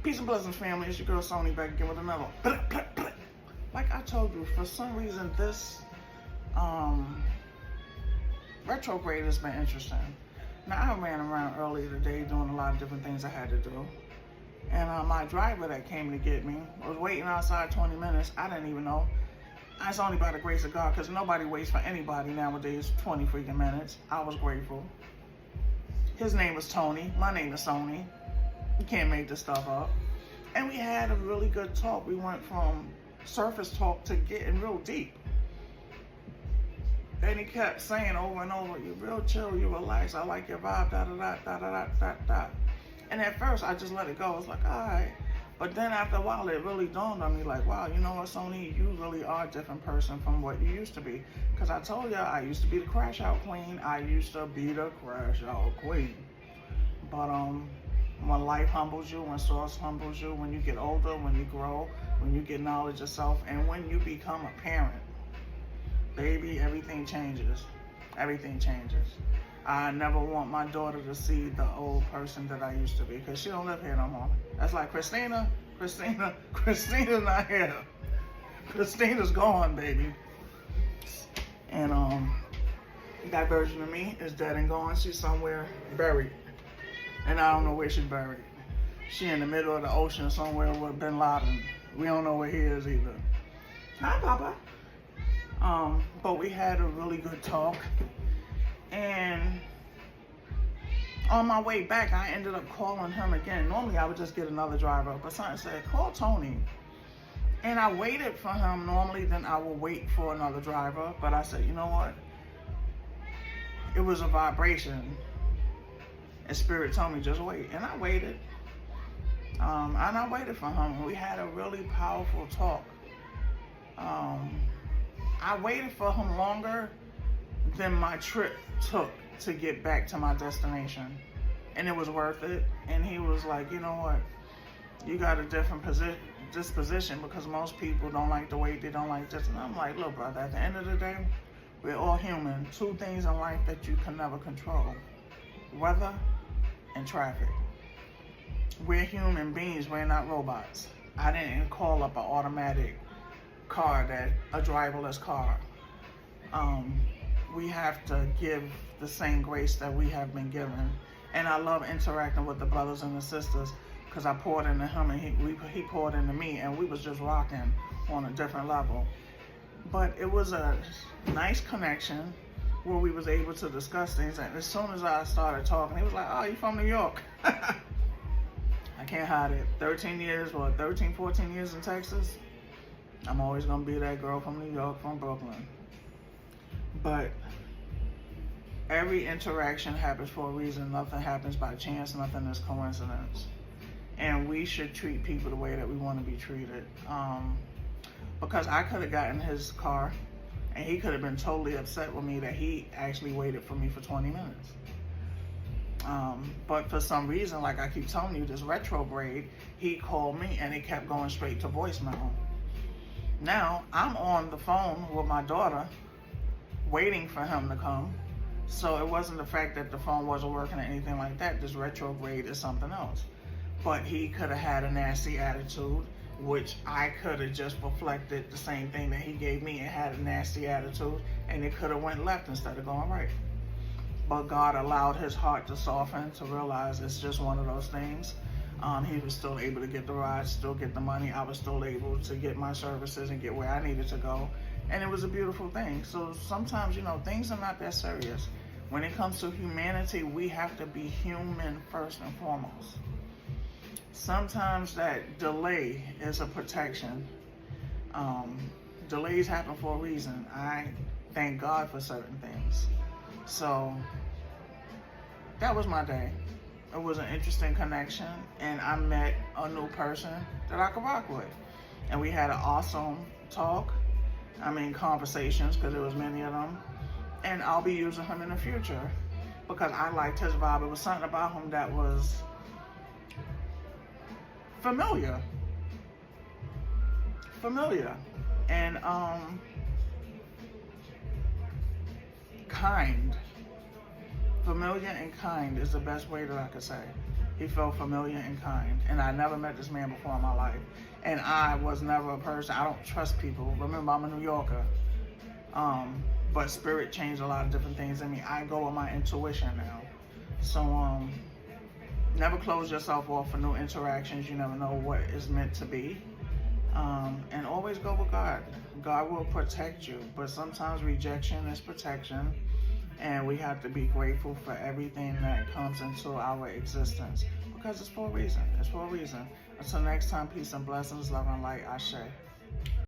Peace and blessings, family. It's your girl Sony back again with another one. Like I told you, for some reason this retrograde has been interesting. Now, I ran around earlier today doing a lot of different things I had to do. And my driver that came to get me was waiting outside 20 minutes. I didn't even know. It's only by the grace of God, because nobody waits for anybody nowadays 20 freaking minutes. I was grateful. His name is Tony. My name is Sony. You can't make this stuff up. And we had a really good talk. We went from surface talk to getting real deep. And he kept saying over and over, "You're real chill, you relax, I like your vibe, da da da da da da da." And at first I just let it go. I was like, all right. But then after a while it really dawned on me, like, wow, you know what, Sony, you really are a different person from what you used to be. Because I told you, I used to be the crash out queen. I used to be the crash out queen. But when life humbles you, when source humbles you, when you get older, when you grow, when you get knowledge of self, and when you become a parent, baby, everything changes. Everything changes. I never want my daughter to see the old person that I used to be, because she don't live here no more. That's like Christina's not here. Christina's gone, baby. And that version of me is dead and gone. She's somewhere buried. And I don't know where she's buried. She in the middle of the ocean somewhere with Bin Laden. We don't know where he is either. Hi, Papa. But we had a really good talk. And on my way back, I ended up calling him again. Normally, I would just get another driver, but something said, call Tony. And I waited for him. Normally, then I will wait for another driver. But I said, you know what? It was a vibration. And Spirit told me, just wait. And I waited. And I waited for him. We had a really powerful talk. I waited for him longer than my trip took to get back to my destination. And it was worth it. And he was like, you know what? You got a different disposition, because most people don't like to wait. They don't like this. And I'm like, look, brother, at the end of the day, we're all human. Two things in life that you can never control: weather and traffic. We're human beings. We're not robots. I didn't call up an automatic car, that a driverless car. We have to give the same grace that we have been given. And I love interacting with the brothers and the sisters, because I poured into him and he poured into me, and we was just rocking on a different level. But it was a nice connection where we was able to discuss things. And as soon as I started talking, he was like, oh, you from New York? I can't hide it. 13 years in Texas. I'm always going to be that girl from New York, from Brooklyn. But every interaction happens for a reason. Nothing happens by chance. Nothing is coincidence. And we should treat people the way that we want to be treated. Because I could have gotten his car, and he could have been totally upset with me that he actually waited for me for 20 minutes. But for some reason, like I keep telling you, this retrograde, he called me and it kept going straight to voicemail. Now, I'm on the phone with my daughter, waiting for him to come. So it wasn't the fact that the phone wasn't working or anything like that. This retrograde is something else. But he could have had a nasty attitude, which I could have just reflected the same thing that he gave me and had a nasty attitude, and it could have went left instead of going right. But God allowed his heart to soften, to realize it's just one of those things. He was still able to get the ride, still get the money. I was still able to get my services and get where I needed to go. And it was a beautiful thing. So sometimes, things are not that serious. When it comes to humanity, we have to be human first and foremost. Sometimes that delay is a protection. Delays happen for a reason. I thank God for certain things. So that was my day. It was an interesting connection, and I met a new person that I could rock with. And we had an awesome talk. Conversations, because there was many of them. And I'll be using him in the future because I liked his vibe. It was something about him that was familiar. And kind. Familiar and kind is the best way that I could say. He felt familiar and kind. And I never met this man before in my life. And I was never a person, I don't trust people. Remember, I'm a New Yorker. But spirit changed a lot of different things in me. I go with my intuition now. So, never close yourself off for new interactions. You never know what is meant to be. And always go with God. God will protect you. But sometimes rejection is protection. And we have to be grateful for everything that comes into our existence. Because it's for a reason. It's for a reason. Until next time, peace and blessings, love and light. Ashe.